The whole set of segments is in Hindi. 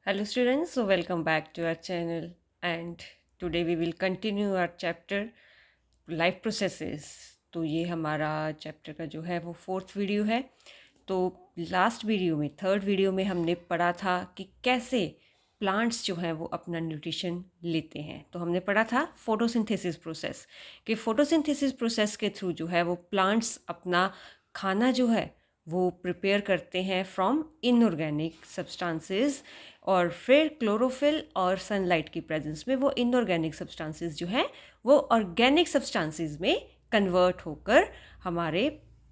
Hello students, so welcome back to our channel and today we will continue our chapter life processes। तो ये हमारा चैप्टर का जो है वो फोर्थ वीडियो है। तो लास्ट वीडियो में थर्ड वीडियो में हमने पढ़ा था कि कैसे प्लांट्स जो हैं वो अपना न्यूट्रिशन लेते हैं। तो हमने पढ़ा था फोटोसिंथेसिस प्रोसेस कि फोटोसिंथेसिस प्रोसेस के थ्रू जो है वो प्लांट्स अपना खाना जो है वो प्रिपेयर करते हैं फ्रॉम इनऑर्गेनिक सब्सटेंसेस और फिर क्लोरोफिल और सनलाइट की प्रेजेंस में वो इनऑर्गेनिक सब्सटेंसेस जो हैं वो ऑर्गेनिक सब्सटेंसेस में कन्वर्ट होकर हमारे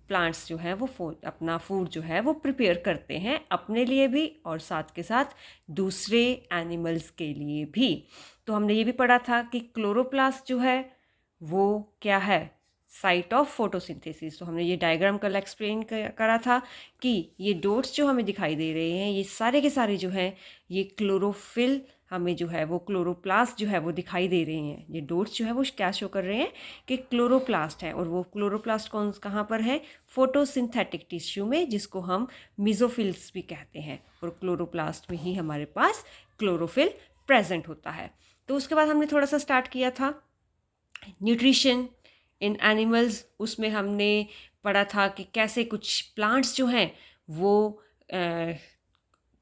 प्लांट्स जो हैं वो अपना फूड जो है वो प्रिपेयर करते हैं अपने लिए भी और साथ के साथ दूसरे एनिमल्स के लिए भी। तो हमने ये भी पढ़ा था कि क्लोरोप्लास्ट जो है वो क्या है, साइट ऑफ फोटोसिंथेसिस। तो हमने ये डायग्राम कल एक्सप्लेन करा था कि ये डॉट्स जो हमें दिखाई दे रहे हैं ये सारे के सारे जो हैं ये क्लोरोफिल हमें जो है वो क्लोरोप्लास्ट जो है वो दिखाई दे रहे हैं। ये डॉट्स जो है वो क्या शो कर रहे हैं कि क्लोरोप्लास्ट है और वो क्लोरोप्लास्ट कौन कहाँ पर है, फोटोसिंथेटिक टिश्यू में, जिसको हम मिजोफिल्स भी कहते हैं। और क्लोरोप्लास्ट में ही हमारे पास क्लोरोफिल प्रेजेंट होता है। तो उसके बाद हमने थोड़ा सा स्टार्ट किया था न्यूट्रिशन इन एनिमल्स। उसमें हमने पढ़ा था कि कैसे कुछ प्लांट्स जो हैं वो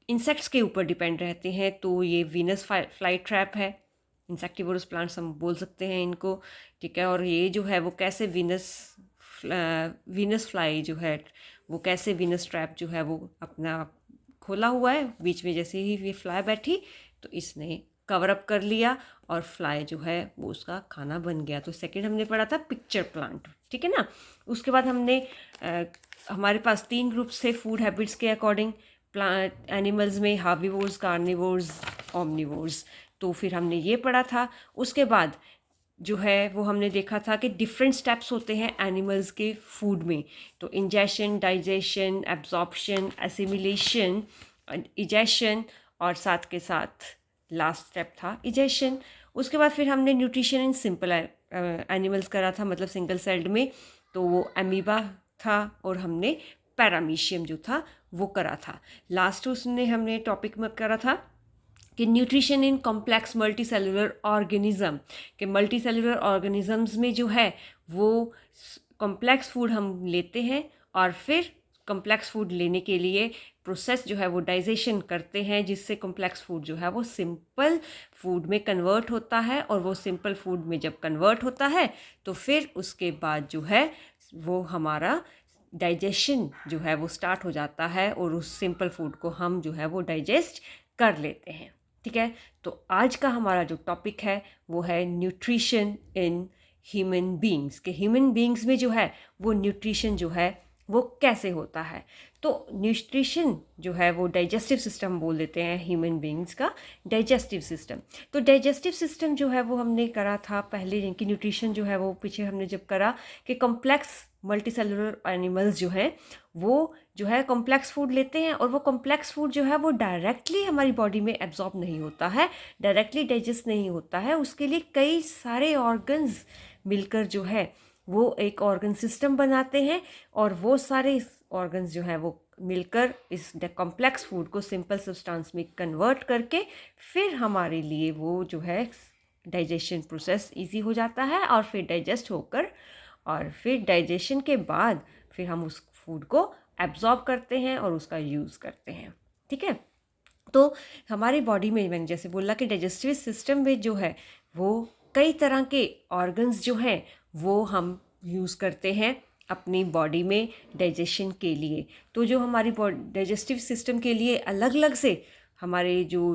इंसेक्ट्स के ऊपर डिपेंड रहते हैं। तो ये वीनस फ्लाई ट्रैप है, इंसेक्टिवोरस प्लांट्स हम बोल सकते हैं इनको, ठीक है। और ये जो है वो कैसे वीनस फ्लाई जो है वो कैसे वीनस ट्रैप जो है वो अपना खोला हुआ है, बीच में जैसे ही ये फ्लाई बैठी तो इसने कवर अप कर लिया और फ्लाई जो है वो उसका खाना बन गया। तो सेकंड हमने पढ़ा था पिक्चर प्लांट, ठीक है ना। उसके बाद हमने हमारे पास 3 ग्रुप्स थे फूड हैबिट्स के अकॉर्डिंग प्लांट एनिमल्स में, हार्बिवोर्स, कार्निवोर्स, ओमनिवोर्स। तो फिर हमने ये पढ़ा था। उसके बाद जो है वो हमने देखा था कि डिफरेंट स्टेप्स होते हैं एनिमल्स के फूड में। तो ingestion, digestion, absorption, assimilation, egestion और साथ के साथ लास्ट स्टेप था इजेशन। उसके बाद फिर हमने न्यूट्रिशन इन सिंपल एनिमल्स करा था, मतलब सिंगल सेल्ड में। तो वो अमीबा था और हमने पैरामीशियम जो था वो करा था। लास्ट उसने हमने टॉपिक में करा था कि nutrition in complex multi cellular organism, कि मल्टी सेलुलर ऑर्गेनिजम्स में जो है वो कॉम्प्लेक्स फूड हम लेते हैं और फिर कॉम्प्लेक्स फूड लेने के लिए प्रोसेस जो है वो डाइजेशन करते हैं, जिससे कॉम्प्लेक्स फूड जो है वो सिंपल फूड में कन्वर्ट होता है। और वो सिंपल फूड में जब कन्वर्ट होता है तो फिर उसके बाद जो है वो हमारा डाइजेशन जो है वो स्टार्ट हो जाता है और उस सिंपल फूड को हम जो है वो डाइजेस्ट कर लेते हैं, ठीक है। तो आज का हमारा जो टॉपिक है वो है न्यूट्रिशन इन ह्यूमन बींग्स, के ह्यूमन बींग्स में जो है वो न्यूट्रिशन जो है वो कैसे होता है। तो न्यूट्रिशन जो है वो डाइजेस्टिव सिस्टम बोल देते हैं ह्यूमन बींग्स का, डाइजेस्टिव सिस्टम। तो डाइजेस्टिव सिस्टम जो है वो हमने करा था पहले, जिनकी न्यूट्रिशन जो है वो पीछे हमने जब करा कि कॉम्प्लेक्स मल्टी सेलुलर एनिमल्स जो है वो जो है कॉम्प्लेक्स फूड लेते हैं और वो कॉम्प्लेक्स फूड जो है वो डायरेक्टली हमारी बॉडी में एब्जॉर्ब नहीं होता है, डायरेक्टली डाइजेस्ट नहीं होता है। उसके लिए कई सारे ऑर्गन्स मिलकर जो है वो एक ऑर्गन सिस्टम बनाते हैं और वो सारे ऑर्गन्स जो है वो मिलकर इस कॉम्प्लेक्स फूड को सिंपल सब्सटेंस में कन्वर्ट करके फिर हमारे लिए वो जो है डाइजेशन प्रोसेस इजी हो जाता है और फिर डाइजेस्ट होकर और फिर डाइजेशन के बाद फिर हम उस फूड को एब्जॉर्ब करते हैं और उसका यूज़ करते हैं, ठीक है। तो हमारी बॉडी में मैंने जैसे बोला कि डाइजेस्टिव सिस्टम में जो है वो कई तरह के ऑर्गन्स जो हैं वो हम यूज़ करते हैं अपनी बॉडी में डाइजेशन के लिए। तो जो हमारी डाइजेस्टिव सिस्टम के लिए अलग अलग से हमारे जो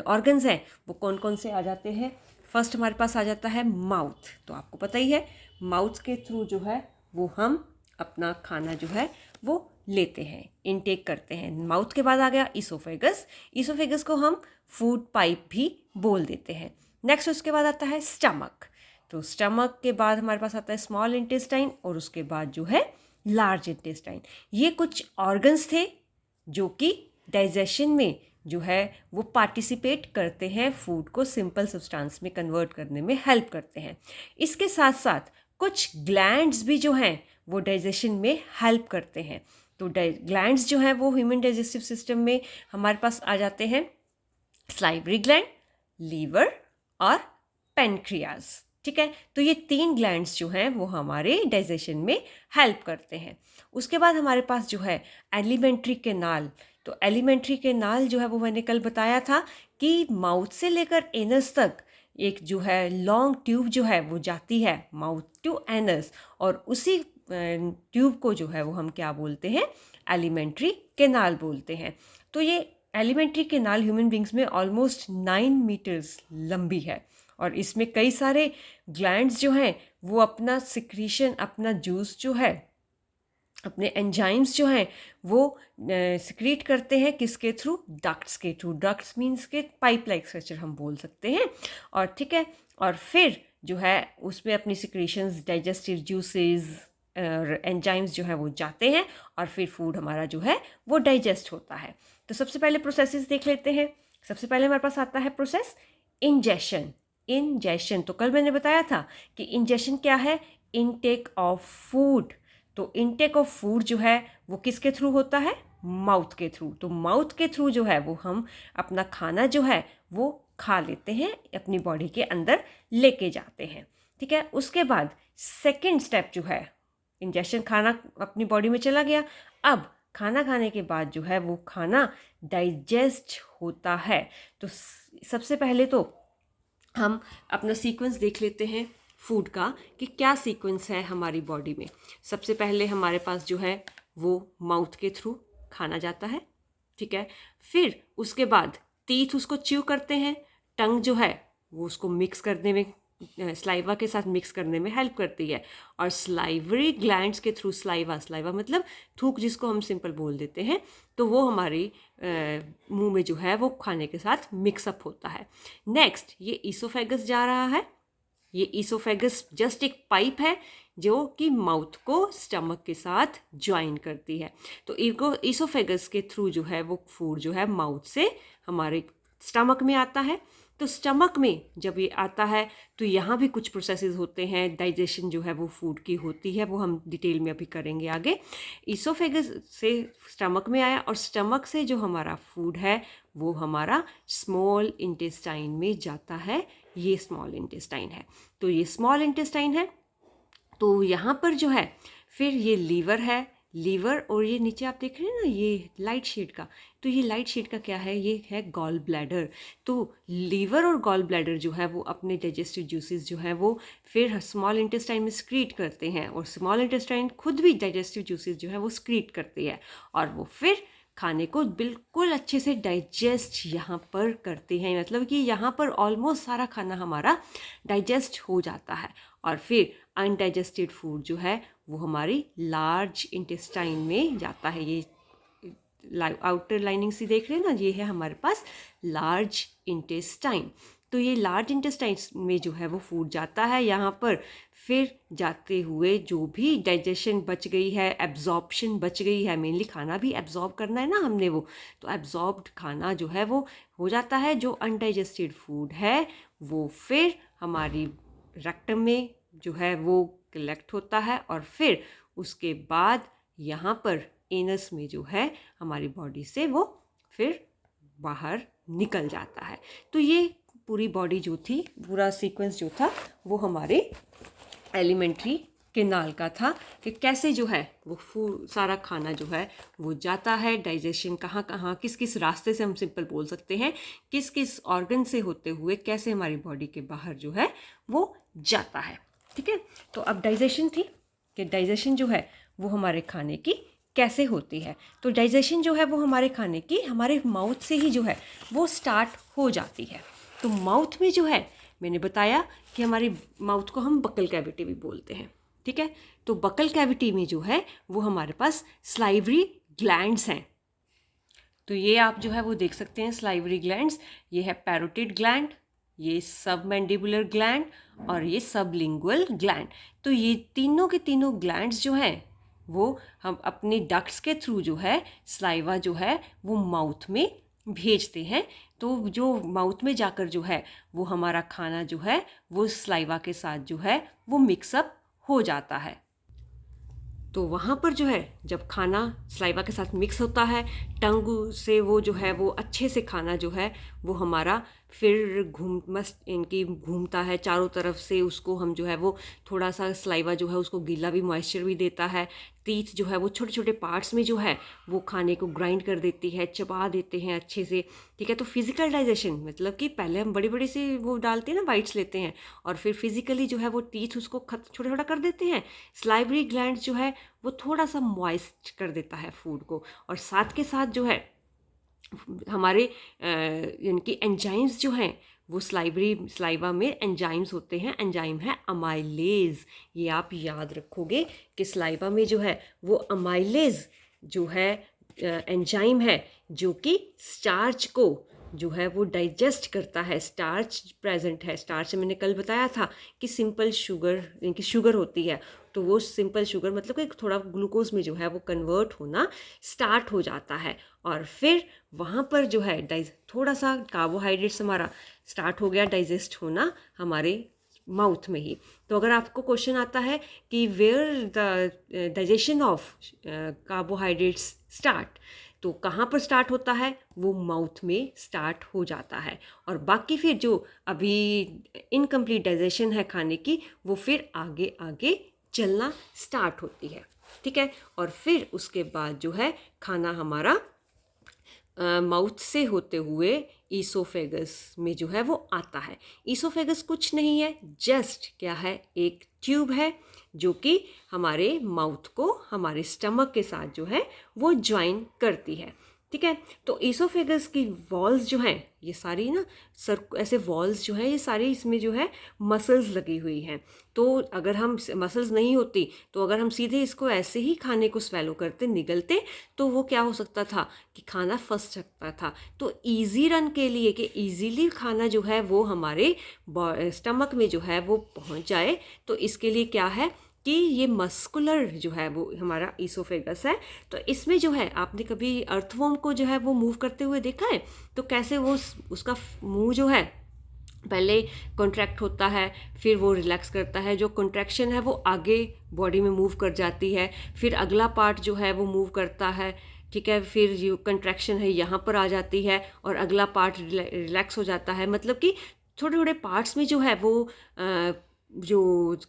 ऑर्गन्स हैं वो कौन कौन से आ जाते हैं। फर्स्ट हमारे पास आ जाता है माउथ। तो आपको पता ही है माउथ के थ्रू जो है वो हम अपना खाना जो है वो लेते हैं, इनटेक करते हैं। माउथ के बाद आ गया ईसोफेगस। ईसोफेगस को हम फूड पाइप भी बोल देते हैं। नेक्स्ट उसके बाद आता है स्टमक। तो स्टमक के बाद हमारे पास आता है स्मॉल इंटेस्टाइन और उसके बाद जो है लार्ज इंटेस्टाइन। ये कुछ ऑर्गन्स थे जो कि डाइजेशन में जो है वो पार्टिसिपेट करते हैं, फूड को सिंपल सब्सटेंस में कन्वर्ट करने में हेल्प करते हैं। इसके साथ साथ कुछ ग्लैंड्स भी जो हैं वो डाइजेशन में हेल्प करते हैं। तो ग्लैंड्स जो हैं वो ह्यूमन डाइजेस्टिव सिस्टम में हमारे पास आ जाते हैं स्लाइवरी ग्लैंड, लीवर और पेनक्रियाज। ठीक है, तो ये 3 ग्लैंड्स जो हैं वो हमारे डाइजेशन में हेल्प करते हैं। उसके बाद हमारे पास जो है एलिमेंट्री कैनाल। तो एलिमेंट्री कैनाल जो है वो मैंने कल बताया था कि माउथ से लेकर एनस तक एक जो है लॉन्ग ट्यूब जो है वो जाती है माउथ टू एनस, और उसी ट्यूब को जो है वो हम क्या बोलते हैं, एलिमेंट्री कैनाल बोलते हैं। तो ये एलिमेंट्री कैनाल ह्यूमन बींग्स में ऑलमोस्ट 9 मीटर्स लंबी है, और इसमें कई सारे ग्लैंड्स जो हैं वो अपना सिक्रीशन, अपना जूस जो है, अपने एंजाइम्स जो हैं वो सिक्रीट करते हैं किसके थ्रू, डक्ट्स के थ्रू। डक्ट्स मीन्स के पाइप लाइक स्ट्रक्चर हम बोल सकते हैं। और ठीक है, और फिर जो है उसमें अपनी सिक्रीशंस, डाइजेस्टिव जूसेस, एंजाइम्स जो है वो जाते हैं, और फिर फूड हमारा जो है वो डाइजेस्ट होता है। तो सबसे पहले प्रोसेसेस देख लेते हैं। सबसे पहले हमारे पास आता है प्रोसेस इंजेशन। इंजेशन तो कल मैंने बताया था कि इंजेशन क्या है, इनटेक ऑफ फूड। तो इनटेक ऑफ फूड जो है वो किसके थ्रू होता है, माउथ के थ्रू। तो माउथ के थ्रू जो है वो हम अपना खाना जो है वो खा लेते हैं, अपनी बॉडी के अंदर लेके जाते हैं। ठीक है, उसके बाद सेकंड स्टेप जो है, इंजेक्शन, खाना अपनी बॉडी में चला गया। अब खाना खाने के बाद जो है वो खाना डाइजेस्ट होता है। तो सबसे पहले तो हम अपना सीक्वेंस देख लेते हैं फूड का कि क्या सीक्वेंस है हमारी बॉडी में। सबसे पहले हमारे पास जो है वो माउथ के थ्रू खाना जाता है। ठीक है, फिर उसके बाद टीथ उसको च्यू करते हैं, टंग जो है वो उसको मिक्स करने में, स्लाइवा के साथ मिक्स करने में हेल्प करती है, और स्लाइवरी ग्लैंड्स के थ्रू, स्लाइवा, स्लाइवा मतलब थूक जिसको हम सिंपल बोल देते हैं, तो वो हमारी मुंह में जो है वो खाने के साथ मिक्सअप होता है। नेक्स्ट ये ईसोफेगस जा रहा है। ये ईसोफेगस जस्ट एक पाइप है जो कि माउथ को स्टमक के साथ ज्वाइन करती है। तो ईसोफेगस के थ्रू जो है वो फूड जो है माउथ से हमारे स्टमक में आता है। तो स्टमक में जब ये आता है तो यहाँ भी कुछ प्रोसेसेस होते हैं, डाइजेशन जो है वो फूड की होती है, वो हम डिटेल में अभी करेंगे आगे। ईसोफेगस से स्टमक में आया, और स्टमक से जो हमारा फूड है वो हमारा स्मॉल इंटेस्टाइन में जाता है। ये स्मॉल इंटेस्टाइन है। तो ये स्मॉल इंटेस्टाइन है, तो यहाँ पर जो है फिर ये लीवर है। लीवर, और ये नीचे आप देख रहे हैं ना ये लाइट शेड का, तो ये लाइट शेड का क्या है, ये है गॉल ब्लैडर। तो लीवर और गॉल ब्लैडर जो है वो अपने डाइजेस्टिव जूसेस जो है वो फिर स्मॉल इंटेस्टाइन में स्क्रीट करते हैं, और स्मॉल इंटेस्टाइन खुद भी डाइजेस्टिव जूसेस जो है वो स्क्रीट करती है, और वो फिर खाने को बिल्कुल अच्छे से डाइजेस्ट यहाँ पर करते हैं। मतलब कि यहाँ पर ऑलमोस्ट सारा खाना हमारा डाइजेस्ट हो जाता है, और फिर अनडाइजेस्टेड फूड जो है वो हमारी लार्ज इंटेस्टाइन में जाता है। ये आउटर लाइनिंग से देख रहे हैं ना, ये है हमारे पास लार्ज इंटेस्टाइन। तो ये लार्ज इंटेस्टाइन में जो है वो फूड जाता है यहाँ पर, फिर जाते हुए जो भी डाइजेशन बच गई है, एब्जॉर्प्शन बच गई है, मेनली खाना भी एब्जॉर्ब करना है ना हमने वो, तो एब्जॉर्ब्ड खाना जो है वो हो जाता है। जो अनडाइजेस्टेड फूड है वो फिर हमारी रेक्टम में जो है वो कलेक्ट होता है, और फिर उसके बाद यहाँ पर एनस में जो है हमारी बॉडी से वो फिर बाहर निकल जाता है। तो ये पूरी बॉडी जो थी, पूरा सीक्वेंस जो था वो हमारे एलिमेंट्री कैनाल का था कि कैसे जो है वो फूड, सारा खाना जो है वो जाता है, डाइजेशन कहाँ कहाँ, किस किस रास्ते से, हम सिंपल बोल सकते हैं किस किस ऑर्गन से होते हुए कैसे हमारी बॉडी के बाहर जो है वो जाता है। ठीक है, तो अब डाइजेशन थी कि डाइजेशन जो है वो हमारे खाने की कैसे होती है। तो डाइजेशन जो है वो हमारे खाने की हमारे माउथ से ही जो है वो स्टार्ट हो जाती है। तो माउथ में जो है मैंने बताया कि हमारी माउथ को हम बकल कैविटी भी बोलते हैं। ठीक है, तो बकल कैविटी में जो है वो हमारे पास स्लाइवरी ग्लैंड्स हैं। तो ये आप जो है वो देख सकते हैं स्लाइवरी ग्लैंड्स। ये है पैरोटिड ग्लैंड, ये सबमैंडिबुलर ग्लैंड, और ये सबलिंगुअल ग्लैंड। तो ये तीनों के तीनों ग्लैंड्स जो हैं वो हम अपने डक्ट्स के थ्रू जो है स्लाइवा जो है वो माउथ में भेजते हैं। तो जो माउथ में जाकर जो है वो हमारा खाना जो है वो स्लाइवा के साथ जो है वो मिक्सअप हो जाता है। तो वहाँ पर जो है जब खाना सलाइवा के साथ मिक्स होता है, टंग से वो जो है वो अच्छे से खाना जो है वो हमारा फिर घूमता है चारों तरफ से, उसको हम जो है वो थोड़ा सा सलाइवा जो है उसको गीला भी, मॉइस्चर भी देता है। टीथ जो है वो छोटे छोटे पार्ट्स में जो है वो खाने को ग्राइंड कर देती है, चबा देते हैं अच्छे से, ठीक है। तो फिजिकल डाइजेशन मतलब कि पहले हम बड़ी बड़ी सी वो डालते हैं ना, बाइट्स लेते हैं, और फिर फिजिकली जो है वो टीथ उसको छोटा छोटा कर देते हैं। सलाइवरी ग्लैंड जो है वो थोड़ा सा मॉइस्ट कर देता है फूड को, और साथ के साथ जो है हमारे यानी कि एंजाइम्स जो हैं वो सलाइवा में एंजाइम्स होते हैं। एंजाइम है अमाइलेज। ये आप याद रखोगे कि सलाइवा में जो है वो अमाइलेज जो है एंजाइम है जो कि स्टार्च को जो है वो डाइजेस्ट करता है। स्टार्च प्रेजेंट है। स्टार्च मैंने कल बताया था कि सिंपल शुगर, यानी कि शुगर होती है, तो वो सिंपल शुगर मतलब कि थोड़ा ग्लूकोज में जो है वो कन्वर्ट होना स्टार्ट हो जाता है, और फिर वहाँ पर जो है थोड़ा सा कार्बोहाइड्रेट्स हमारा स्टार्ट हो गया डाइजेस्ट होना हमारे माउथ में ही। तो अगर आपको क्वेश्चन आता है कि where the digestion of carbohydrates start, तो कहाँ पर स्टार्ट होता है, वो माउथ में स्टार्ट हो जाता है, और बाकी फिर जो अभी इनकम्प्लीट डाइजेशन है खाने की, वो फिर आगे आगे चलना स्टार्ट होती है, ठीक है। और फिर उसके बाद जो है खाना हमारा माउथ से होते हुए ईसोफेगस में जो है वो आता है। ईसोफेगस कुछ नहीं है, जस्ट क्या है, एक ट्यूब है जो कि हमारे माउथ को हमारे स्टमक के साथ जो है वो ज्वाइन करती है, ठीक है। तो ईसोफेगस की वॉल्स जो हैं ये सारी ना ऐसे वॉल्स जो है ये सारी, इसमें जो है मसल्स लगी हुई हैं। तो अगर हम मसल्स नहीं होती, तो अगर हम सीधे इसको ऐसे ही खाने को स्वेलो करते, निगलते, तो वो क्या हो सकता था कि खाना फंस सकता था। तो इजी रन के लिए कि इजीली खाना जो है वो हमारे स्टमक में जो है वो पहुंच जाए, तो इसके लिए क्या है कि ये मस्कुलर जो है वो हमारा ईसोफेगस है। तो इसमें जो है आपने कभी अर्थवॉर्म को जो है वो मूव करते हुए देखा है, तो कैसे वो उसका मुंह जो है पहले कॉन्ट्रैक्ट होता है, फिर वो रिलैक्स करता है, जो कॉन्ट्रैक्शन है वो आगे बॉडी में मूव कर जाती है, फिर अगला पार्ट जो है वो मूव करता है, ठीक है, फिर जो कंट्रैक्शन है यहाँ पर आ जाती है और अगला पार्ट रिलैक्स हो जाता है। मतलब कि छोटे छोटे पार्ट्स में जो है वो जो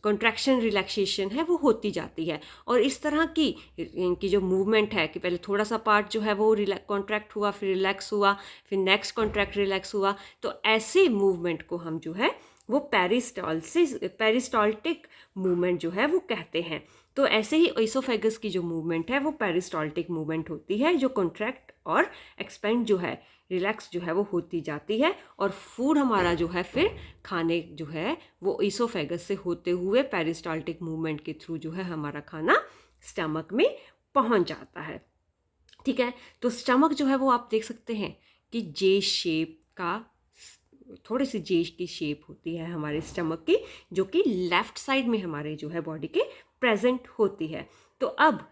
कॉन्ट्रैक्शन रिलैक्सेशन है वो होती जाती है। और इस तरह की इनकी जो मूवमेंट है कि पहले थोड़ा सा पार्ट जो है वो कॉन्ट्रैक्ट हुआ, फिर रिलैक्स हुआ, फिर नेक्स्ट कॉन्ट्रैक्ट रिलैक्स हुआ, तो ऐसे मूवमेंट को हम जो है वो पेरिस्टाल्टिक मूवमेंट जो है वो कहते हैं। तो ऐसे ही ईसोफेगस की जो मूवमेंट है वो पेरिस्टाल्टिक मूवमेंट होती है, जो कॉन्ट्रैक्ट और एक्सपेंड जो है, रिलैक्स जो है वो होती जाती है, और फूड हमारा जो है फिर खाने जो है वो ईसोफेगस से होते हुए पेरिस्टाल्टिक मूवमेंट के थ्रू जो है हमारा खाना स्टमक में पहुंच जाता है, ठीक है। तो स्टमक जो है वो आप देख सकते हैं कि जे शेप का, थोड़ी सी जे की शेप होती है हमारे स्टमक की, जो कि लेफ्ट साइड में हमारे जो है बॉडी के प्रेजेंट होती है। तो अब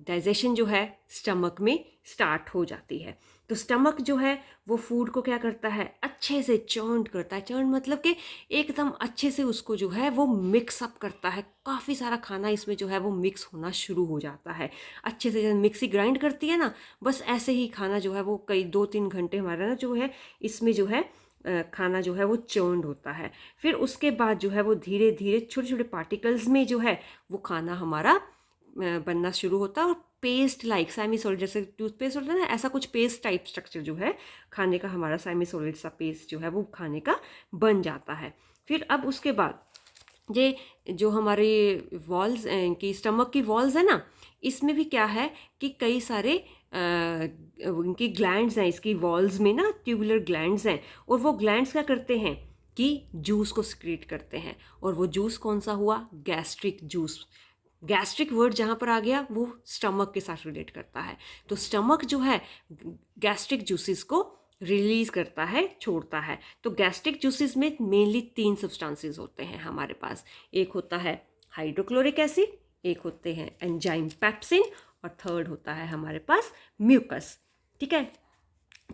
डाइजेशन जो है स्टमक में स्टार्ट हो जाती है। तो स्टमक जो है वो फूड को क्या करता है, अच्छे से चर्न करता है। चर्न मतलब कि एकदम अच्छे से उसको जो है वो मिक्स अप करता है। काफ़ी सारा खाना इसमें जो है वो मिक्स होना शुरू हो जाता है अच्छे से। जैसे मिक्सी ग्राइंड करती है ना, बस ऐसे ही खाना जो है वो कई 2-3 घंटे हमारा ना जो है इसमें जो है खाना जो है वो चर्न होता है। फिर उसके बाद जो है वो धीरे धीरे छोटे छोटे पार्टिकल्स में जो है वो खाना हमारा बनना शुरू होता है, और पेस्ट लाइक सेमी सॉलिड, जैसे टूथपेस्ट होता है ना, ऐसा कुछ पेस्ट टाइप स्ट्रक्चर जो है खाने का हमारा सेमी सॉलिड सा पेस्ट जो है वो खाने का बन जाता है। फिर अब उसके बाद ये जो हमारे वॉल्स की स्टमक की वॉल्स है ना, इसमें भी क्या है कि कई सारे उनकी ग्लैंड्स हैं, इसकी वॉल्स में ना ट्यूबुलर ग्लैंड्स हैं, और वो ग्लैंड्स क्या करते हैं कि जूस को सिक्रीट करते हैं। और वो जूस कौन सा हुआ, गैस्ट्रिक जूस। गैस्ट्रिक वर्ड जहाँ पर आ गया वो स्टमक के साथ रिलेट करता है। तो स्टमक जो है गैस्ट्रिक जूसेस को रिलीज करता है, छोड़ता है। तो गैस्ट्रिक जूसेस में मेनली 3 सब्सटेंसेस होते हैं हमारे पास। एक होता है हाइड्रोक्लोरिक एसिड, एक होते हैं एंजाइम पेप्सिन, और थर्ड होता है हमारे पास म्यूकस, ठीक है।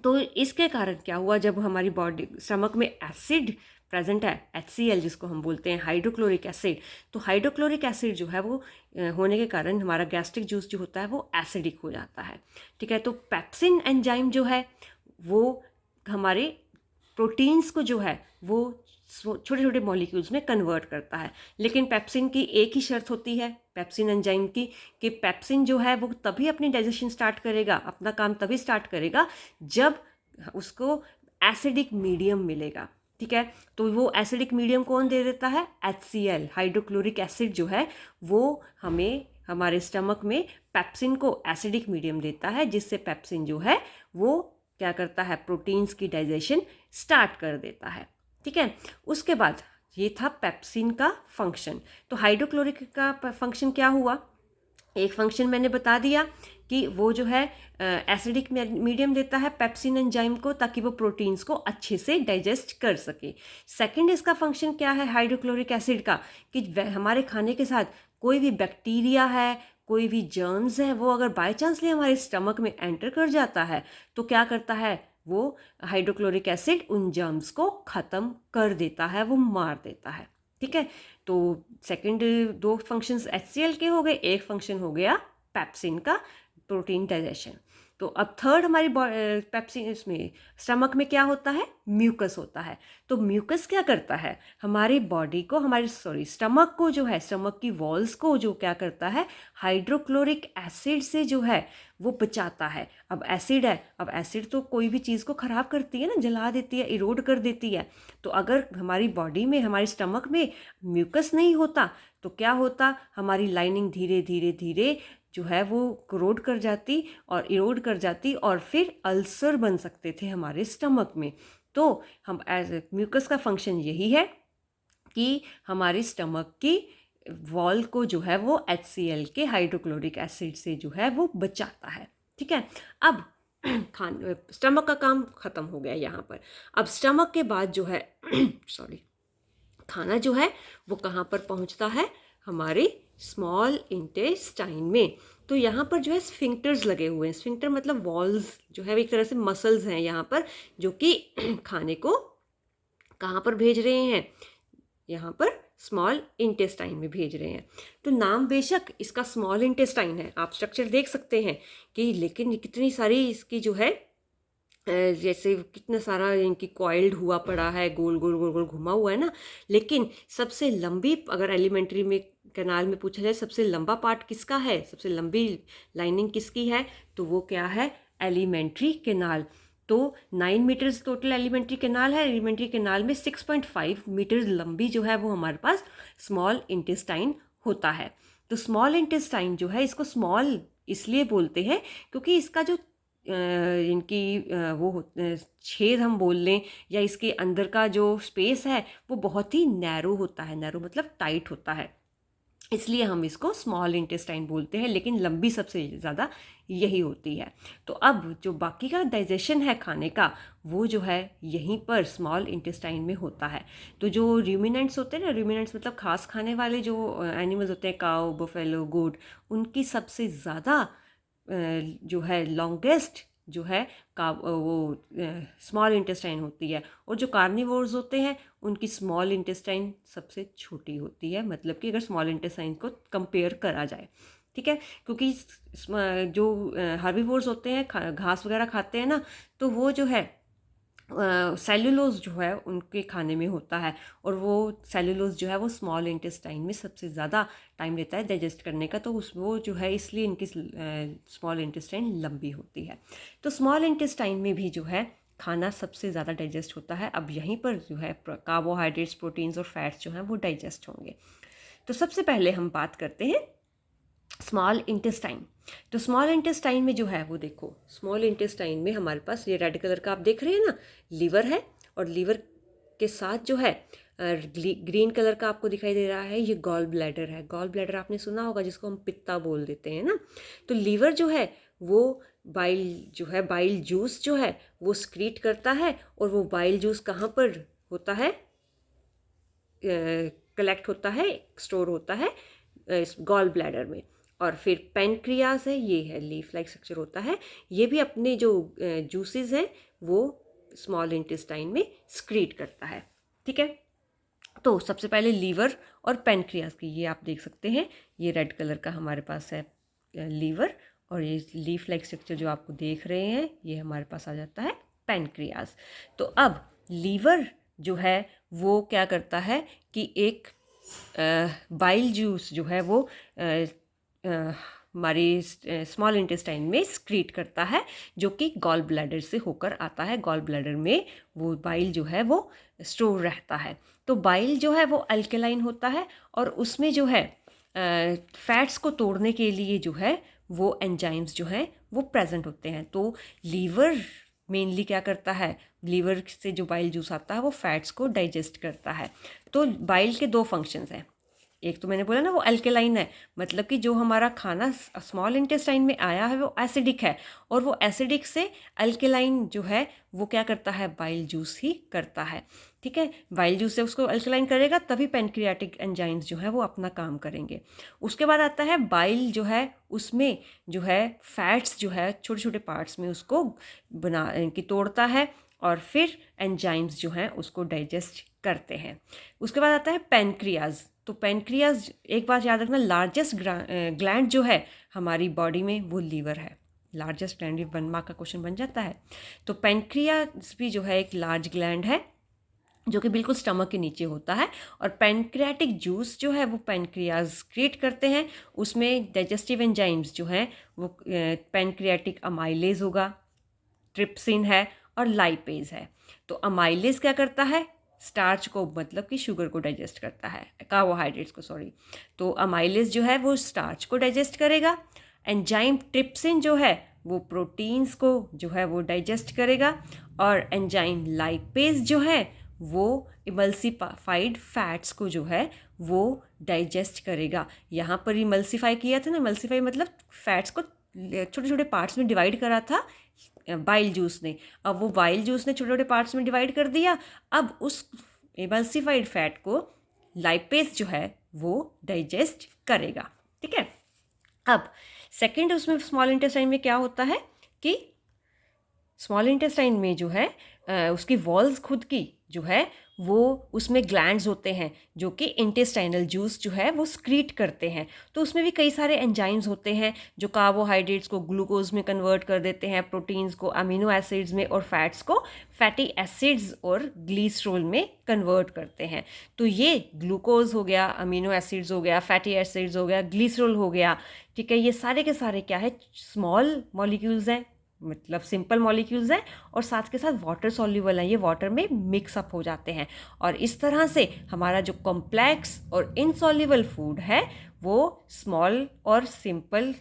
तो इसके कारण क्या हुआ, जब हमारी बॉडी स्टमक में एसिड प्रेजेंट है, HCl जिसको हम बोलते हैं हाइड्रोक्लोरिक एसिड, तो हाइड्रोक्लोरिक एसिड जो है वो होने के कारण हमारा गैस्ट्रिक जूस जो होता है वो एसिडिक हो जाता है। ठीक है, तो पेप्सिन एंजाइम जो है वो हमारे प्रोटीन्स को जो है वो छोटे छोटे मॉलिक्यूल्स में कन्वर्ट करता है। लेकिन पेप्सिन की एक ही शर्त होती है पेप्सिन एंजाइम की, कि पेप्सिन जो है वो तभी अपनी डाइजेशन स्टार्ट करेगा, अपना काम तभी स्टार्ट करेगा जब उसको एसिडिक मीडियम मिलेगा। ठीक है, तो वो एसिडिक मीडियम कौन दे देता है, HCl हाइड्रोक्लोरिक एसिड जो है वो हमें हमारे स्टमक में पेप्सिन को एसिडिक मीडियम देता है, जिससे पेप्सिन जो है वो क्या करता है, प्रोटीन्स की डाइजेशन स्टार्ट कर देता है। ठीक है, उसके बाद ये था पेप्सिन का फंक्शन। तो हाइड्रोक्लोरिक का फंक्शन क्या हुआ, एक फंक्शन मैंने बता दिया कि वो जो है एसिडिक मीडियम देता है पेप्सिन एंजाइम को, ताकि वो प्रोटीन्स को अच्छे से डाइजेस्ट कर सके। सेकंड इसका फंक्शन क्या है हाइड्रोक्लोरिक एसिड का, कि हमारे खाने के साथ कोई भी बैक्टीरिया है, कोई भी जर्म्स है, वो अगर बाय चांसली हमारे स्टमक में एंटर कर जाता है तो क्या करता है, वो हाइड्रोक्लोरिक एसिड उन जर्म्स को ख़त्म कर देता है, वो मार देता है। ठीक है, तो सेकंड दो फंक्शंस HCl के हो गए, एक फंक्शन हो गया पेप्सिन का, प्रोटीन डाइजेशन। तो अब थर्ड हमारी पेप्सिन इसमें स्टमक में क्या होता है, म्यूकस होता है। तो म्यूकस क्या करता है, हमारी बॉडी को, हमारे स्टमक को जो है, स्टमक की वॉल्स को जो क्या करता है, हाइड्रोक्लोरिक एसिड से जो है वो बचाता है। अब एसिड है, अब एसिड तो कोई भी चीज़ को ख़राब करती है ना, जला देती है, इरोड कर देती है। तो अगर हमारी बॉडी में, हमारे स्टमक में म्यूकस नहीं होता तो क्या होता, हमारी लाइनिंग धीरे धीरे धीरे जो है वो करोड कर जाती और इरोड कर जाती, और फिर अल्सर बन सकते थे हमारे स्टमक में। तो हम म्यूकस का फंक्शन यही है कि हमारे स्टमक की वॉल को जो है वो HCl के हाइड्रोक्लोरिक एसिड से जो है वो बचाता है। ठीक है, अब स्टमक का काम ख़त्म हो गया यहाँ पर। अब स्टमक के बाद जो है सॉरी, खाना जो है वो कहाँ पर पहुँचता है, हमारे स्मॉल इंटेस्टाइन में। तो यहाँ पर जो है स्फिंक्टर्स लगे हुए हैं, स्फिंक्टर मतलब वॉल्स जो है एक तरह से मसल्स हैं यहाँ पर, जो कि खाने को कहाँ पर भेज रहे हैं, यहाँ पर स्मॉल इंटेस्टाइन में भेज रहे हैं। तो नाम बेशक इसका स्मॉल इंटेस्टाइन है, आप स्ट्रक्चर देख सकते हैं कि, लेकिन कितनी सारी इसकी जो है जैसे कितना सारा इनकी कॉइल्ड हुआ पड़ा है, गोल गोल गोल गोल घुमा हुआ है ना। लेकिन सबसे लंबी, अगर एलिमेंट्री में कैनाल में पूछा जाए सबसे लंबा पार्ट किसका है, सबसे लंबी लाइनिंग किसकी है, तो वो क्या है, एलिमेंट्री कैनाल। तो 9 मीटर्स टोटल एलिमेंट्री कैनाल है। एलिमेंट्री कैनाल में 6.5 मीटर्स लंबी जो है वो हमारे पास स्मॉल इंटेस्टाइन होता है। तो स्मॉल इंटेस्टाइन जो है, इसको स्मॉल इसलिए बोलते हैं क्योंकि इसका जो इनकी वो छेद हम बोल लें, या इसके अंदर का जो स्पेस है वो बहुत ही नैरो होता है। नैरो मतलब टाइट होता है, इसलिए हम इसको स्मॉल इंटेस्टाइन बोलते हैं, लेकिन लंबी सबसे ज़्यादा यही होती है। तो अब जो बाकी का डाइजेशन है खाने का, वो जो है यहीं पर स्मॉल इंटेस्टाइन में होता है। तो जो रूमिनेंट्स होते हैं ना, रूमिनेंट्स मतलब खास खाने वाले जो एनिमल्स होते हैं, काऊ, बफेलो, गोट, उनकी सबसे ज़्यादा जो है लॉन्गेस्ट जो है का वो स्मॉल इंटेस्टाइन होती है। और जो कार्निवोर्स होते हैं उनकी स्मॉल इंटेस्टाइन सबसे छोटी होती है, मतलब कि अगर स्मॉल इंटेस्टाइन को कंपेयर करा जाए। ठीक है, क्योंकि जो हर्बीवोर्स होते हैं, घास वगैरह खाते हैं ना, तो वो जो है सेलुलोज जो है उनके खाने में होता है, और वो सेलुलोज जो है वो स्मॉल इंटेस्टाइन में सबसे ज़्यादा टाइम लेता है डाइजेस्ट करने का। तो वो जो है इसलिए इनकी स्मॉल इंटेस्टाइन लंबी होती है। तो स्मॉल इंटेस्टाइन में भी जो है खाना सबसे ज़्यादा डाइजेस्ट होता है। अब यहीं पर जो है कार्बोहाइड्रेट्स, प्रोटीन्स और फैट्स जो हैं वो डाइजेस्ट होंगे। तो सबसे पहले हम बात करते हैं स्मॉल इंटेस्टाइन। तो स्मॉल इंटेस्टाइन में जो है वो देखो, स्मॉल इंटेस्टाइन में हमारे पास ये रेड कलर का आप देख रहे हैं ना, लीवर है, और लीवर के साथ जो है ग्रीन कलर का आपको दिखाई दे रहा है, ये गॉल ब्लैडर है। गॉल ब्लैडर आपने सुना होगा, जिसको हम पित्ता बोल देते हैं ना। तो लीवर जो है वो बाइल जूस जो है वो स्क्रीट करता है, और वो बाइल जूस कहाँ पर होता है, कलेक्ट होता है, स्टोर होता है गॉल ब्लैडर में। और फिर पेनक्रियाज है, ये है लीफ लाइक स्ट्रक्चर होता है, ये भी अपने जो जूसेस हैं वो स्मॉल इंटेस्टाइन में स्क्रीट करता है। ठीक है, तो सबसे पहले लीवर और पेनक्रियाज की, ये आप देख सकते हैं, ये रेड कलर का हमारे पास है लीवर, और ये लीफ लाइक स्ट्रक्चर जो आपको देख रहे हैं ये हमारे पास आ जाता है पेनक्रियाज। तो अब लीवर जो है वो क्या करता है कि एक बाइल जूस जो है वो हमारी स्मॉल इंटेस्टाइन में स्क्रीट करता है, जो कि गॉल ब्लैडर से होकर आता है। गॉल ब्लैडर में वो बाइल जो है वो स्टोर रहता है। तो बाइल जो है वो अल्कलाइन होता है, और उसमें जो है फैट्स को तोड़ने के लिए जो है वो एंजाइम्स जो हैं वो प्रेजेंट होते हैं। तो लीवर मेनली क्या करता है, लीवर से जो बाइल जूस आता है वो फैट्स को डाइजेस्ट करता है। तो बाइल के दो फंक्शंस हैं, एक तो मैंने बोला ना वो अल्केलाइन है, मतलब कि जो हमारा खाना स्मॉल इंटेस्टाइन में आया है वो एसिडिक है, और वो एसिडिक से अल्केलाइन जो है वो क्या करता है, बाइल जूस ही करता है। ठीक है, बाइल जूस से उसको अल्कलाइन करेगा तभी पैनक्रियाटिक एंजाइम्स जो है वो अपना काम करेंगे। उसके बाद आता है बाइल जो है, उसमें जो है फैट्स जो है छोटे छोटे पार्ट्स में उसको बना की तोड़ता है, और फिर एंजाइम्स जो हैं उसको डाइजेस्ट करते हैं। उसके बाद आता है पैनक्रियाज। तो पैनक्रियाज, एक बात याद रखना, लार्जेस्ट ग्लैंड जो है हमारी बॉडी में वो लीवर है। लार्जेस्ट ग्लैंड, 1 मार्क का क्वेश्चन बन जाता है। तो पैनक्रियाज भी जो है एक लार्ज ग्लैंड है जो कि बिल्कुल स्टमक के नीचे होता है, और पैनक्रियाटिक जूस जो है वो पैनक्रियाज क्रिएट करते हैं। उसमें डाइजेस्टिव एंजाइम्स जो हैं वो पैनक्रियाटिक अमाइलेज होगा, ट्रिप्सिन है और लाइपेज है। तो अमाइलेज क्या करता है, स्टार्च को, मतलब कि शुगर को डाइजेस्ट करता है, कार्बोहाइड्रेट्स को, सॉरी। तो अमाइलेज जो है वो स्टार्च को डाइजेस्ट करेगा। एंजाइम ट्रिप्सिन जो है वो प्रोटीन्स को जो है वो डाइजेस्ट करेगा, और एंजाइम लाइपेज जो है वो इमल्सिफाइड फैट्स को जो है वो डाइजेस्ट करेगा। यहाँ पर इमल्सिफाई किया था ना, इमल्सिफाई मतलब फैट्स को छोटे छोटे पार्ट्स में डिवाइड करा था बाइल जूस ने। अब वो बाइल जूस ने छोटे छोटे पार्ट्स में डिवाइड कर दिया, अब उस इमल्सिफाइड फैट को लाइपेज जो है वो डाइजेस्ट करेगा। ठीक है, अब सेकंड उसमें स्मॉल इंटेस्टाइन में क्या होता है कि स्मॉल इंटेस्टाइन में जो है उसकी वॉल्स खुद की जो है वो, उसमें ग्लैंड्स होते हैं जो कि इंटेस्टाइनल जूस जो है वो स्क्रीट करते हैं। तो उसमें भी कई सारे एंजाइम्स होते हैं जो कार्बोहाइड्रेट्स को ग्लूकोज में कन्वर्ट कर देते हैं, प्रोटीन्स को अमीनो एसिड्स में, और फैट्स को फैटी एसिड्स और ग्लिसरॉल में कन्वर्ट करते हैं। तो ये ग्लूकोज हो गया, अमीनो एसिड्स हो गया, फैटी एसिड्स हो गया, ग्लिसरॉल हो गया। ठीक है, ये सारे के सारे क्या है, स्मॉल मॉलिक्यूल्स हैं, मतलब सिंपल मॉलिक्यूल्स हैं, और साथ के साथ वाटर सॉल्युबल हैं, ये वाटर में मिक्स अप हो जाते हैं। और इस तरह से हमारा जो कॉम्प्लेक्स और इनसॉल्युबल फूड है वो स्मॉल और सिंपल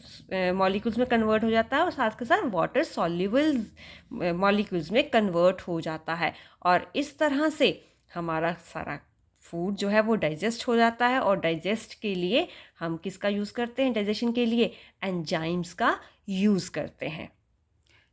मॉलिक्यूल्स में कन्वर्ट हो जाता है, और साथ के साथ वाटर सॉल्युबल मॉलिक्यूल्स में कन्वर्ट हो जाता है। और इस तरह से हमारा सारा फूड जो है वो डाइजेस्ट हो जाता है। और डाइजेस्ट के लिए हम किसका यूज़ करते हैं, डाइजेशन के लिए एंजाइम्स का यूज़ करते हैं।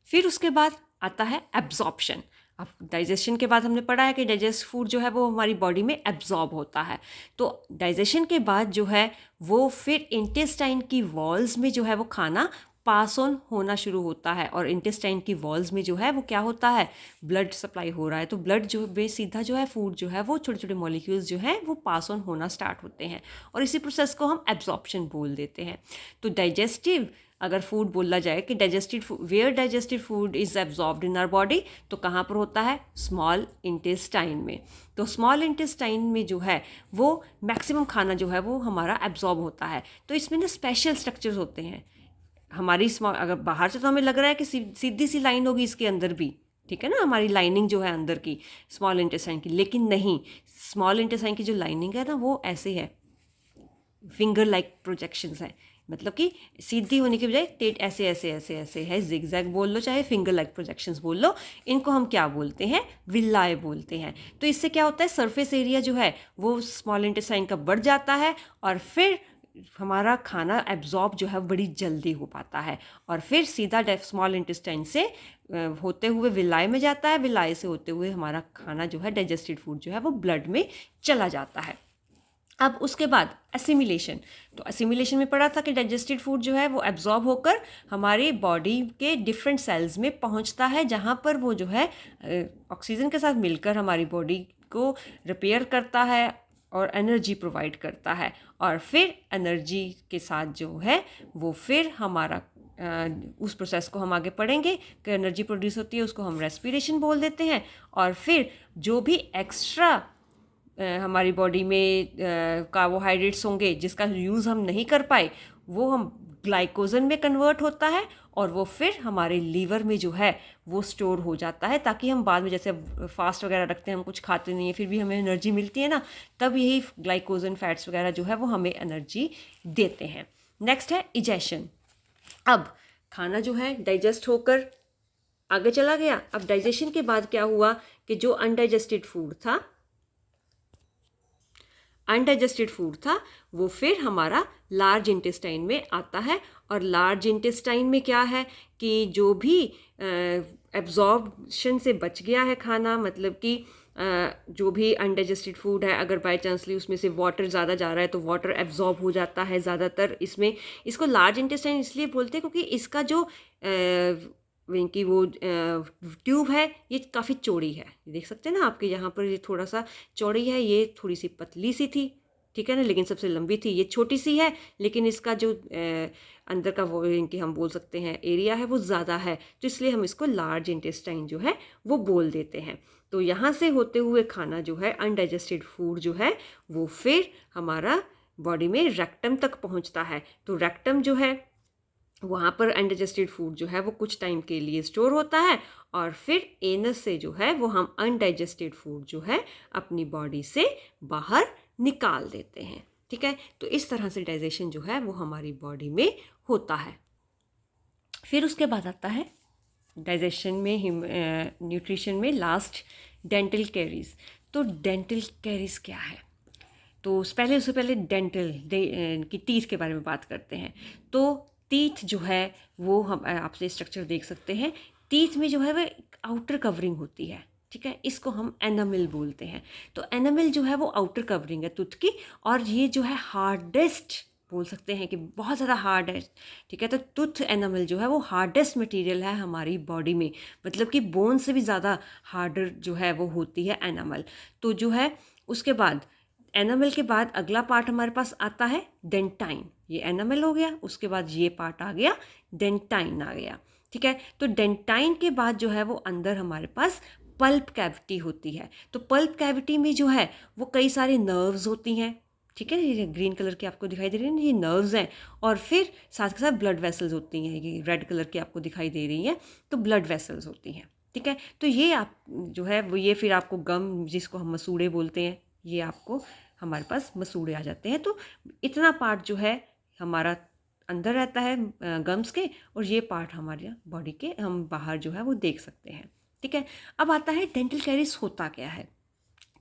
फिर उसके बाद आता है एब्जॉर्प्शन। अब डाइजेशन के बाद हमने पढ़ा है कि डाइजेस्ट फूड जो है वो हमारी बॉडी में एब्जॉर्ब होता है। तो डाइजेशन के बाद जो है वो फिर इंटेस्टाइन की वॉल्स में जो है वो खाना पास ऑन होना शुरू होता है, और इंटेस्टाइन की वॉल्स में जो है वो क्या होता है, ब्लड सप्लाई हो रहा है। तो ब्लड जो सीधा जो है फूड जो है वो छोटे छोटे मॉलिक्यूल्स जो हैं वो पास ऑन होना स्टार्ट होते हैं, और इसी प्रोसेस को हम एब्जॉर्प्शन बोल देते हैं। तो डाइजेस्टिव अगर फूड बोला जाए कि digested where digested food is absorbed in our body, तो कहाँ पर होता है, स्मॉल इंटेस्टाइन में। तो स्मॉल इंटेस्टाइन में जो है वो मैक्सिमम खाना जो है वो हमारा एब्जॉर्ब होता है। तो इसमें ना स्पेशल स्ट्रक्चर्स होते हैं हमारी स्मॉल, अगर बाहर से तो हमें लग रहा है कि सीधी सी लाइन होगी इसके अंदर भी, ठीक है ना, हमारी लाइनिंग जो है अंदर की स्मॉल इंटेस्टाइन की, लेकिन नहीं, स्मॉल इंटेस्टाइन की जो लाइनिंग है ना वो ऐसे है, फिंगर लाइक प्रोजेक्शंस हैं, मतलब कि सीधी होने के बजाय टेट ऐसे ऐसे ऐसे ऐसे है, जिगजैग बोल लो चाहे फिंगर लाइक प्रोजेक्शंस बोल लो, इनको हम क्या बोलते हैं, विलाय बोलते हैं। तो इससे क्या होता है, सरफेस एरिया जो है वो स्मॉल इंटेस्टाइन का बढ़ जाता है, और फिर हमारा खाना एब्जॉर्ब जो है बड़ी जल्दी हो पाता है, और फिर सीधा स्मॉल इंटेस्टाइन से होते हुए विलाय में जाता है, विलाय से होते हुए हमारा खाना जो है डाइजेस्टेड फूड जो है वो ब्लड में चला जाता है। अब उसके बाद एसिमिलेशन। तो एसिमिलेशन में पढ़ा था कि डाइजेस्टेड फूड जो है वो एब्जॉर्ब होकर हमारी बॉडी के डिफरेंट सेल्स में पहुंचता है, जहां पर वो जो है ऑक्सीजन के साथ मिलकर हमारी बॉडी को रिपेयर करता है और एनर्जी प्रोवाइड करता है। और फिर एनर्जी के साथ जो है वो फिर हमारा उस प्रोसेस को हम आगे पढ़ेंगे कि एनर्जी प्रोड्यूस होती है, उसको हम रेस्पिरेशन बोल देते हैं। और फिर जो भी एक्स्ट्रा हमारी बॉडी में कार्बोहाइड्रेट्स होंगे जिसका यूज़ हम नहीं कर पाए, वो हम ग्लाइकोजन में कन्वर्ट होता है और वो फिर हमारे लीवर में जो है वो स्टोर हो जाता है, ताकि हम बाद में जैसे फास्ट वगैरह रखते हैं, हम कुछ खाते नहीं हैं फिर भी हमें एनर्जी मिलती है ना, तब यही ग्लाइकोजन फैट्स वगैरह जो है वो हमें एनर्जी देते हैं। नेक्स्ट है इजेशन। अब खाना जो है डाइजेस्ट होकर आगे चला गया। अब डाइजेशन के बाद क्या हुआ कि जो अनडाइजेस्टेड फूड था वो फिर हमारा लार्ज इंटेस्टाइन में आता है। और लार्ज इंटेस्टाइन में क्या है कि जो भी एब्जॉर्प्शन से बच गया है खाना, मतलब कि जो भी अनडाइजेस्टेड फूड है, अगर बाय चांसली उसमें से वाटर ज़्यादा जा रहा है तो वाटर एब्जॉर्ब हो जाता है ज़्यादातर इसमें। इसको लार्ज इंटेस्टाइन इसलिए बोलते हैं क्योंकि इसका जो इनकी वो ट्यूब है ये काफ़ी चौड़ी है। देख सकते हैं ना आपके यहाँ पर, ये थोड़ा सा चौड़ी है, ये थोड़ी सी पतली सी थी, ठीक है ना, लेकिन सबसे लंबी थी। ये छोटी सी है लेकिन इसका जो अंदर का वो इनकी हम बोल सकते हैं एरिया है वो ज़्यादा है, तो इसलिए हम इसको लार्ज इंटेस्टाइन जो है वो बोल देते हैं। तो यहाँ से होते हुए खाना जो है अनडाइजेस्टेड फूड जो है वो फिर हमारा बॉडी में रेक्टम तक पहुँचता है। तो रेक्टम जो है वहाँ पर अनडाइजेस्टेड फूड जो है वो कुछ टाइम के लिए स्टोर होता है और फिर एनस से जो है वो हम अनडाइजेस्टेड फूड जो है अपनी बॉडी से बाहर निकाल देते हैं, ठीक है। तो इस तरह से डाइजेशन जो है वो हमारी बॉडी में होता है। फिर उसके बाद आता है डाइजेशन में न्यूट्रिशन में लास्ट डेंटल कैरीज। तो डेंटल कैरीज क्या है, तो उससे पहले डेंटल की टीथ के बारे में बात करते हैं। तो टीथ जो है वो हम आपसे स्ट्रक्चर देख सकते हैं। टीथ में जो है वह आउटर कवरिंग होती है, ठीक है, इसको हम एनामिल बोलते हैं। तो एनामिल जो है वो आउटर कवरिंग है टूथ की, और ये जो है हार्डेस्ट बोल सकते हैं कि बहुत ज़्यादा हार्ड है, ठीक है। तो टूथ एनामिल जो है वो हार्डेस्ट मटेरियल है हमारी बॉडी में, मतलब कि बोन से भी ज़्यादा हार्डर जो है वो होती है एनामल। तो जो है उसके बाद एनामल के बाद अगला पार्ट हमारे पास आता है डेंटाइन। ये एनामल हो गया, उसके बाद ये पार्ट आ गया डेंटाइन आ गया, ठीक है। तो डेंटाइन के बाद जो है वो अंदर हमारे पास पल्प कैविटी होती है। तो पल्प कैविटी में जो है वो कई सारे नर्व्स होती हैं, ठीक है, ये ग्रीन कलर की आपको दिखाई दे रही है ना, ये नर्व्स हैं। और फिर साथ के साथ ब्लड वेसल्स होती हैं, ये रेड कलर की आपको दिखाई दे रही हैं, तो ब्लड वेसल्स होती हैं, ठीक है। तो ये आप जो है वो ये फिर आपको गम, जिसको हम मसूड़े बोलते हैं, ये आपको हमारे पास मसूड़े आ जाते हैं। तो इतना पार्ट जो है हमारा अंदर रहता है गम्स के, और ये पार्ट हमारे बॉडी के हम बाहर जो है वो देख सकते हैं, ठीक है। अब आता है डेंटल कैरीज होता क्या है।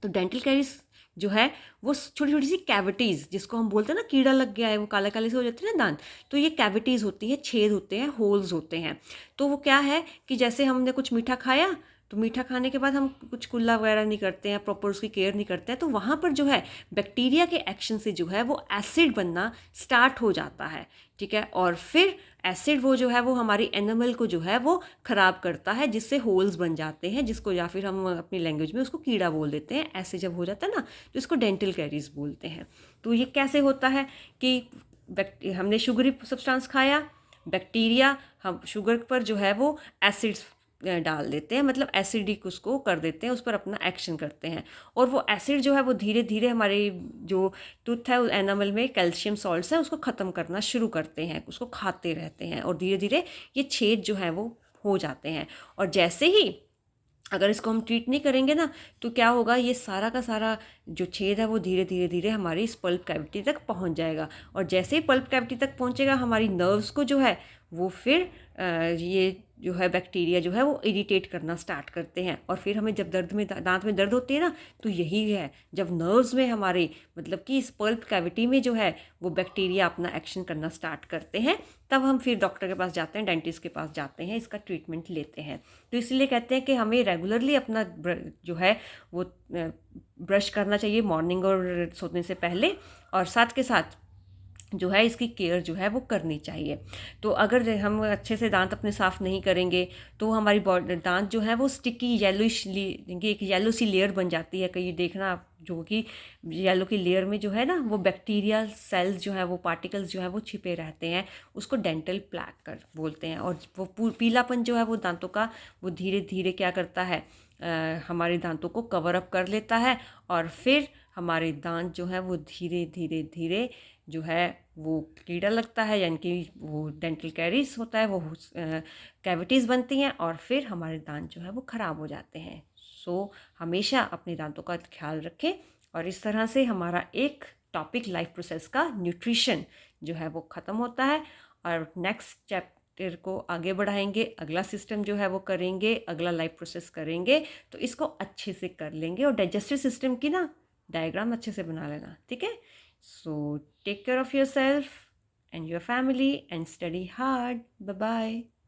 तो डेंटल कैरीज जो है वो छोटी छोटी सी कैविटीज़, जिसको हम बोलते हैं ना कीड़ा लग गया है, वो काले काले से हो जाते हैं ना दांत, तो ये कैविटीज़ होती है, छेद होते हैं, होल्स होते हैं। तो वो क्या है कि जैसे हमने कुछ मीठा खाया, तो मीठा खाने के बाद हम कुछ कुल्ला वगैरह नहीं करते हैं, प्रॉपर उसकी केयर नहीं करते हैं, तो वहाँ पर जो है बैक्टीरिया के एक्शन से जो है वो एसिड बनना स्टार्ट हो जाता है, ठीक है। और फिर एसिड वो जो है वो हमारी एनिमल को जो है वो ख़राब करता है, जिससे होल्स बन जाते हैं, जिसको या फिर हम अपनी लैंग्वेज में उसको कीड़ा बोल देते हैं। ऐसे जब हो जाता है ना तो इसको डेंटल कैरीज बोलते हैं। तो ये कैसे होता है कि हमने शुगरी सब्सटेंस खाया, बैक्टीरिया हम शुगर पर जो है वो एसिड्स डाल देते हैं, मतलब एसिडिक उसको कर देते हैं, उस पर अपना एक्शन करते हैं, और वो एसिड जो है वो धीरे धीरे हमारे जो टूथ है उस एनामल में कैल्शियम सॉल्ट्स है उसको ख़त्म करना शुरू करते हैं, उसको खाते रहते हैं, और धीरे धीरे ये छेद जो है वो हो जाते हैं। और जैसे ही अगर इसको हम ट्रीट नहीं करेंगे ना तो क्या होगा, ये सारा का सारा जो छेद है वो धीरे धीरे धीरे हमारी इस पल्प कैविटी तक पहुंच जाएगा, और जैसे ही पल्प कैविटी तक पहुंचेगा हमारी नर्व्स को जो है वो फिर ये जो है बैक्टीरिया जो है वो इरिटेट करना स्टार्ट करते हैं, और फिर हमें जब दर्द में दांत में दर्द होती है ना, तो यही है जब नर्व्स में हमारे मतलब कि इस पल्प कैविटी में जो है वो बैक्टीरिया अपना एक्शन करना स्टार्ट करते हैं, तब हम फिर डॉक्टर के पास जाते हैं, डेंटिस्ट के पास जाते हैं, इसका ट्रीटमेंट लेते हैं। तो इसलिए कहते हैं कि हमें रेगुलरली अपना जो है वो ब्रश करना चाहिए मॉर्निंग और सोने से पहले, और साथ के साथ जो है इसकी केयर जो है वो करनी चाहिए। तो अगर हम अच्छे से दांत अपने साफ़ नहीं करेंगे तो हमारी बॉडी दांत जो है वो स्टिकी येलोइश एक येलो सी लेयर बन जाती है, कहीं देखना आप, जो कि येलो की लेयर में जो है ना वो बैक्टीरियल सेल्स जो है वो पार्टिकल्स जो है वो छिपे रहते हैं, उसको डेंटल प्लैक कर बोलते हैं। और वो पीलापन जो है वो दांतों का वो धीरे धीरे क्या करता है, हमारे दांतों को कवर अप कर लेता है, और फिर हमारे दांत जो है वो धीरे धीरे धीरे जो है वो कीड़ा लगता है, यानी कि वो डेंटल कैरीज होता है, वो कैविटीज़ बनती हैं, और फिर हमारे दांत जो है वो ख़राब हो जाते हैं। सो हमेशा अपने दांतों का ख्याल रखें, और इस तरह से हमारा एक टॉपिक लाइफ प्रोसेस का न्यूट्रिशन जो है वो ख़त्म होता है, और नेक्स्ट चैप्टर को आगे बढ़ाएंगे, अगला सिस्टम जो है वो करेंगे, अगला लाइफ प्रोसेस करेंगे, तो इसको अच्छे से कर लेंगे। और डाइजेस्टिव सिस्टम की ना डायग्राम अच्छे से बना लेना, ठीक है। So take care of yourself and your family and study hard. Bye bye.